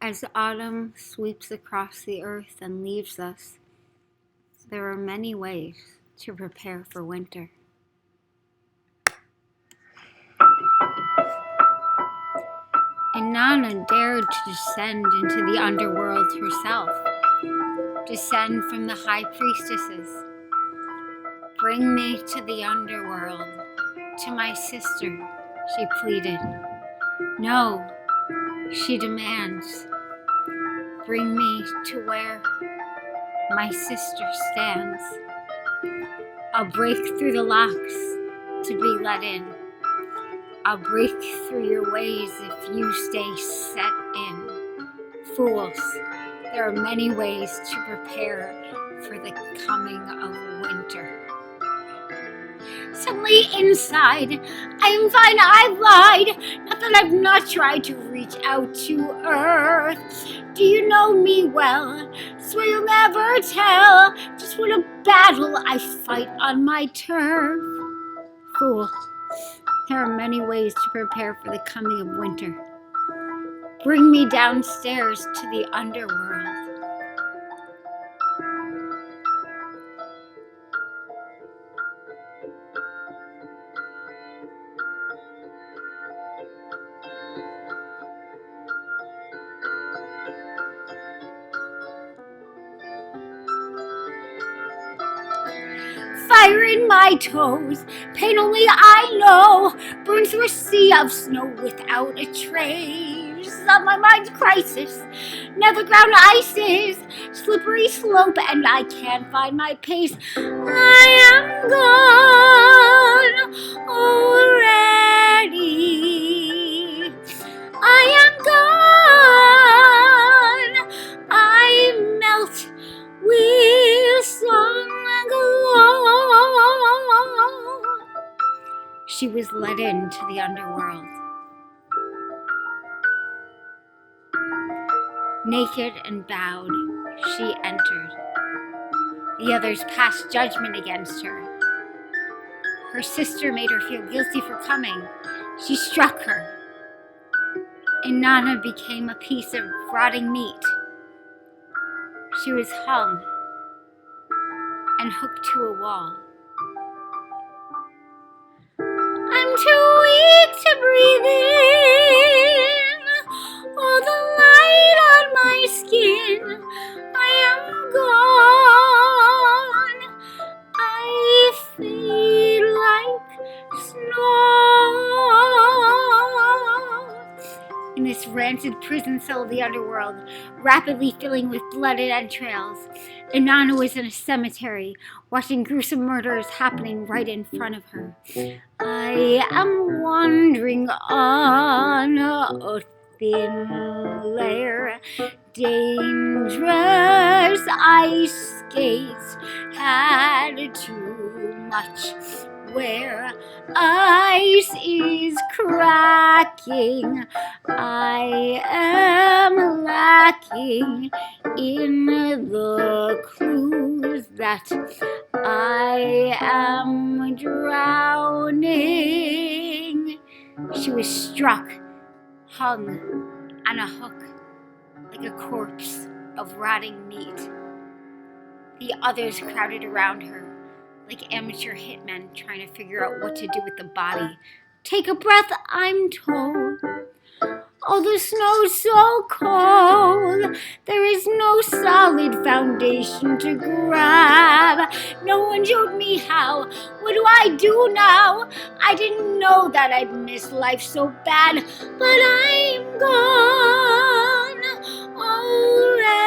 As autumn sweeps across the earth and leaves us, there are many ways to prepare for winter. Inanna dared to descend into the underworld herself, descend from the high priestesses. Bring me to the underworld, to my sister, she pleaded. No, she demands. Bring me to where my sister stands. I'll break through the locks to be let in. I'll break through your ways if you stay set in. Fools, there are many ways to prepare for the coming of winter. Suddenly inside, I'm fine, I've lied. Not that I've not tried to reach out to earth. Do you know me well? Swear you'll never tell just what a battle I fight on my turf. Fool, there are many ways to prepare for the coming of winter. Bring me downstairs to the underworld. Fire in my toes, pain only I know, burns through a sea of snow without a trace. On my mind's crisis, nether ground ices, slippery slope, and I can't find my pace. I am gone already. I am gone. I melt with sun glow. She was let into the underworld. Naked and bowed, she entered. The others passed judgment against her. Her sister made her feel guilty for coming. She struck her. Inanna became a piece of rotting meat. She was hung and hooked to a wall. I'm too weak to breathe in all the light on my skin. I am gone. I fade like snow. In this rancid prison cell of the underworld, rapidly filling with blooded entrails, Inanna was in a cemetery, watching gruesome murders happening right in front of her. I am wandering on a thin layer, dangerous ice skates had too much where ice is cracking. I am lacking in the clues that I am drowning. She was struck, hung on a hook like a corpse of rotting meat. The others crowded around her like amateur hitmen trying to figure out what to do with the body. Take a breath, I'm told. Oh, the snow's so cold. There is no solid foundation to grab. No one showed me how. What do I do now? I didn't know that I'd miss life so bad, but I'm gone already.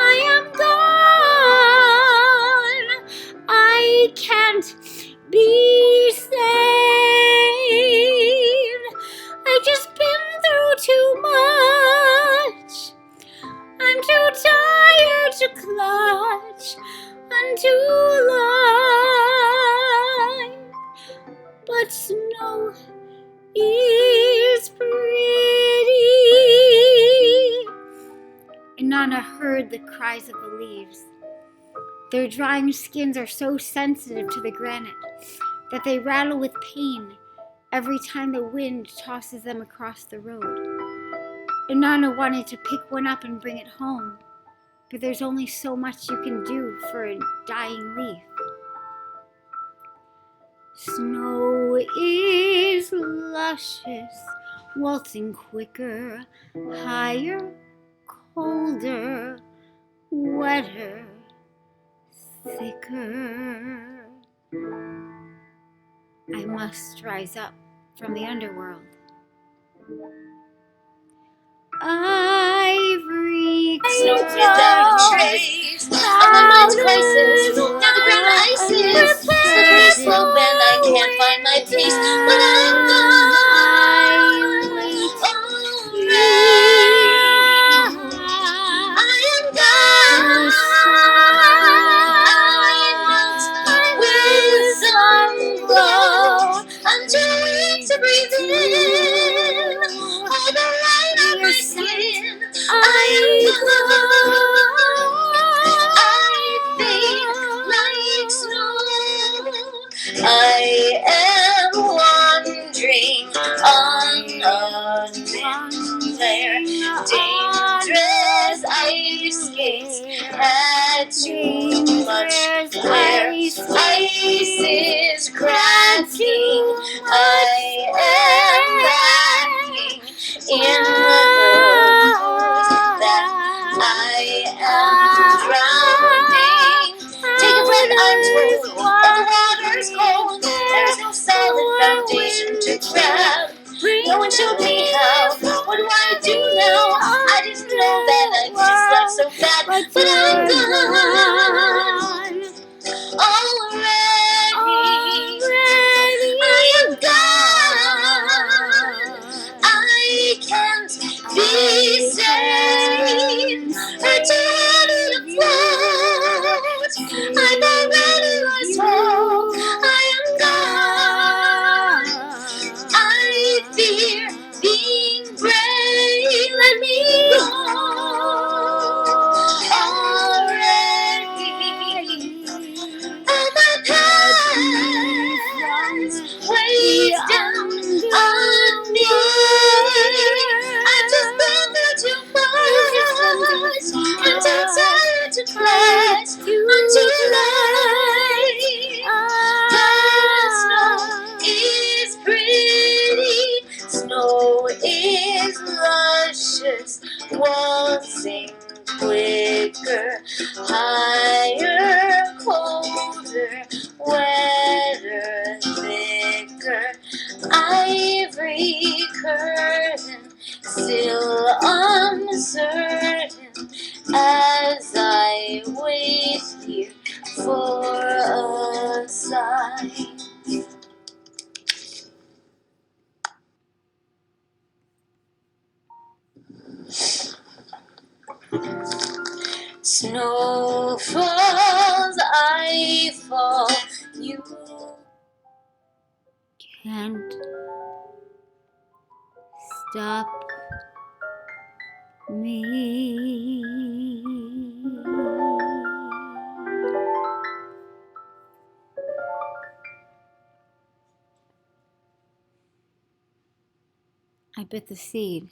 I am gone. I can't be saved. I've just been through too much. I'm too tired to clutch unto life. But snow is pretty. Inanna heard the cries of the leaves. Their drying skins are so sensitive to the granite that they rattle with pain every time the wind tosses them across the road. And Nana wanted to pick one up and bring it home, but there's only so much you can do for a dying leaf. Snow is luscious, waltzing quicker, higher, colder, wetter, thicker. I must rise up from the underworld. Ivory Snow without a trace of my mind's crisis. Now the ground ice is slippery slope and I can't find my pace. But I'm gone already. I am gone. I wait with some glow. I'm too weak to breathe in. All the light on my skin. I am gone. I fade like snow. I am wandering unaware. Dangerous ice skates had too much wear. Ice is cracking. I am backing in the cold that I am drowning. Take a breath, I'm told, but the water's cold. There's no solid foundation to grab. No one showed me how. What do I do now? I didn't know that I just left so bad, but I'm gone already. I am gone. I can't be saved. I'm too heavy to float. I'm already lost hope. I am gone. I fear being brave. Let me go already. And my past weighs down on me. I've just been through too much. I'm too tired to crash. I'm too late. But snow is pretty. Snow is luscious, waltzing quicker, higher, colder, wetter, thicker. Ivory curtain, still uncertain, as I wait here for a sign. Snow falls, I fall, you Can't stop me. I bit the seed.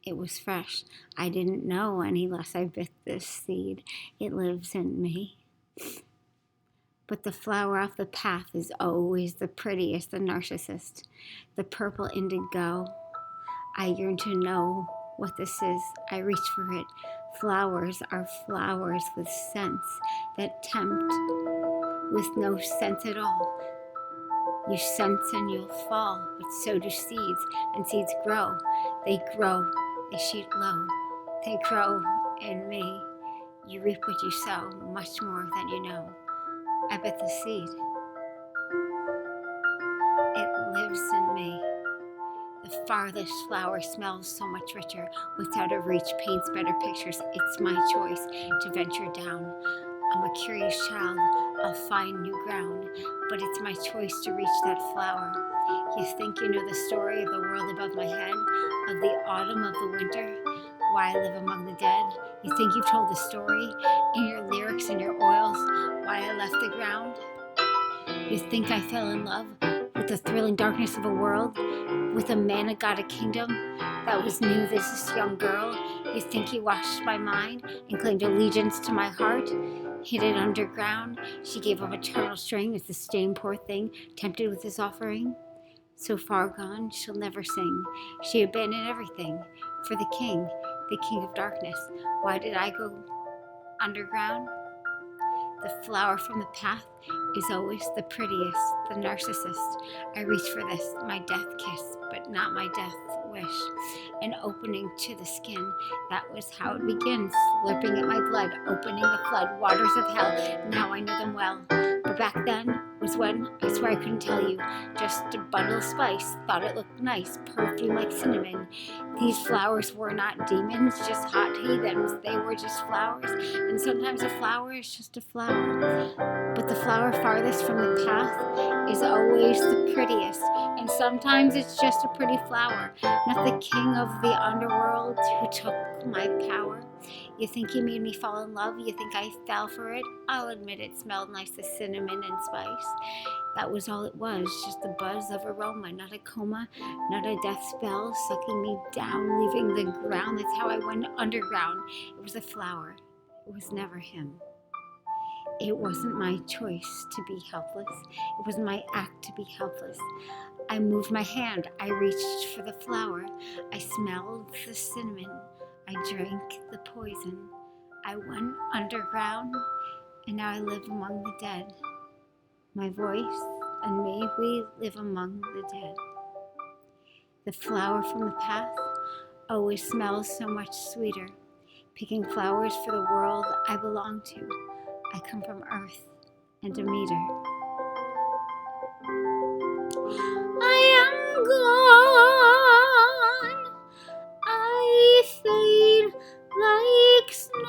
It was fresh. I didn't know any less I bit this seed. It lives in me. But the flower off the path is always the prettiest, the narcissist, the purple indigo. I yearn to know what this is. I reach for it. Flowers are flowers with scents that tempt with no scent at all. You sense and you'll fall, but so do seeds, and seeds grow. They grow, they shoot low, they grow in me. You reap what you sow, much more than you know. I bit the seed. It lives in me. The farthest flower smells so much richer. Without a reach, paints better pictures. It's my choice to venture down. I'm a curious child. I'll find new ground. But it's my choice to reach that flower. You think you know the story of the world above my head? Of the autumn, of the winter? Why I live among the dead? You think you've told the story in your lyrics and your oils? Why I left the ground? You think I fell in love with the thrilling darkness of a world? With a man that got a kingdom? that was new. There's this young girl. You think he washed my mind and claimed allegiance to my heart? Hidden underground, she gave up eternal string as the same poor thing, tempted with his offering. So far gone, she'll never sing. She abandoned everything for the king of darkness. Why did I go underground? The flower from the path is always the prettiest, the narcissist. I reach for this, my death kiss, but not my death wish. An opening to the skin, that was how it begins. Slurping at my blood, opening the flood, waters of hell. Now I know them well. But back then was when, I swear I couldn't tell you, just a bundle of spice, thought it looked nice, perfume like cinnamon. These flowers were not demons, just hot heathens. They were just flowers, and sometimes a flower is just a flower. But the flower farthest from the path is always the prettiest, and sometimes it's just a pretty flower, not the king of the underworld who took my power. You think he made me fall in love? You think I fell for it? I'll admit it smelled nice, the cinnamon and spice. That was all it was, just the buzz of aroma, not a coma, not a death spell sucking me down, leaving the ground. That's how I went underground. It was a flower. It was never him. It wasn't my choice to be helpless. It wasn't my act to be helpless. I moved my hand. I reached for the flower. I smelled the cinnamon. I drank the poison. I went underground, and now I live among the dead. My voice and me, we live among the dead. The flower from the path always smells so much sweeter. Picking flowers for the world I belong to. I come from earth and a meter. I am gone. I fade like snow.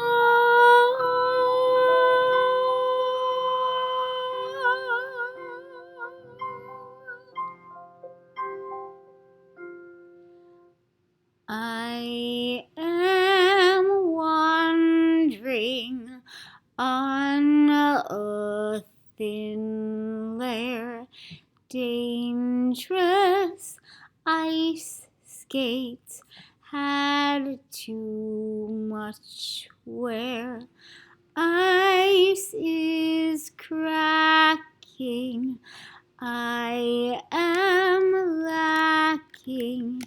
I am wandering on a thin layer, dangerous ice skates had too much wear. Ice is cracking, I am lacking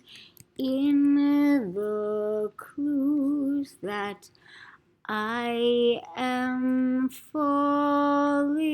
in the clues that I am falling.